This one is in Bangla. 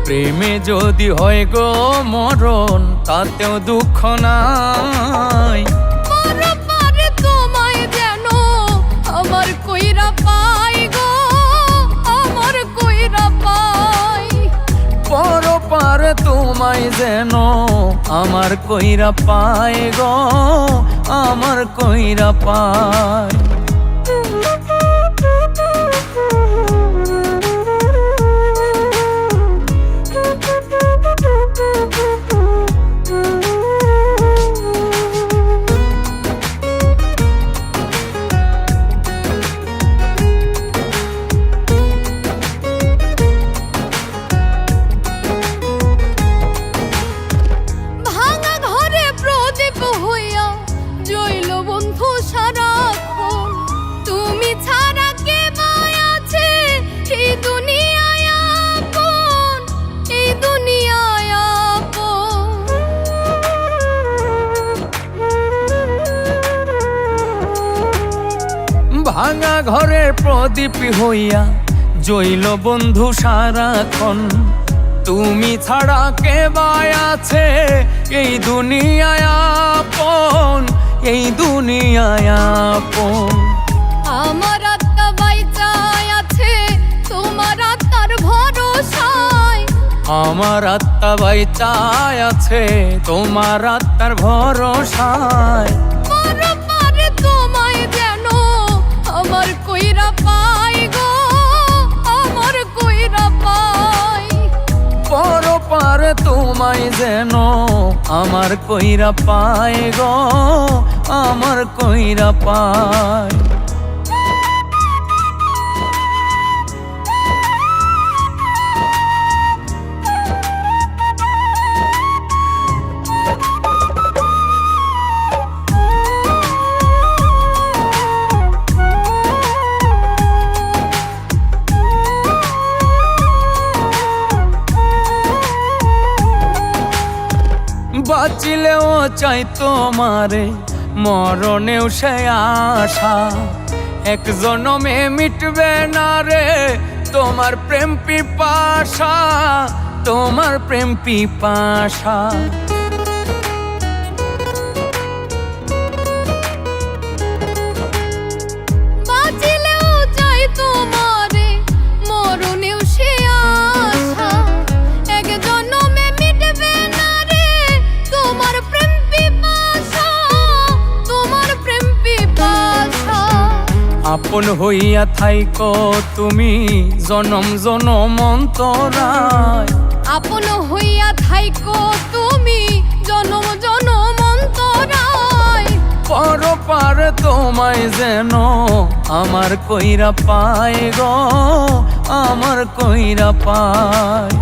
প্রেমে যদি হয় গো মরণ তাতেও দুঃখ নাই। পরপারে তোমায় যেন আমার কইরা পাই গো, আমার কইরা পাই। পরপারে তোমায় যেন আমার কইরা পাই গো, আমার কইরা পাই। তুমি ছাড়া কে বাই আছে এই দুনিয়ায় আপন, এই দুনিয়ায় আপন। ভাঙা ঘরের প্রদীপ হইয়া জ্বলিল বন্ধু সারাক্ষণ। তুমি ছাড়া কে বাই আছে এই দুনিয়ায় আপন, এই দুনিয়ায় আপন। আমার আত্মা বাইচায় আছে তোমার আত্মার ভরসায়, আমার আত্মা বাইচায় আছে তোমার আত্মার ভরসায়। পরপারে তোমায় যেন আমার কইরা পাই গো, আমার কইরা পাই। পরপারে তোমায় যেন আমার কইরা পাই গো, আমার কইরা পাই। বাঁচিলেও চাই তোমারে, মরণেও সে আশা। এক জনমে মিটবে না রে তোমার প্রেম পিপাসা, তোমার প্রেম পিপাসা। বাঁচিলেও চাই তোমারে, মরণেও সে আশা। এক জনমে মিটবে না রে তোমার প্রেম পিপাসা, তোমার প্রেম পিপাসা। আপন হইয়া থাইকো তুমি জনম জনম অন্তরায়, আপন হইয়া থাইকো তুমি জনম জনম অন্তরায়। পরপারে তোমায় যেন আমার কইরা পাই গো, আমার কইরা পাই।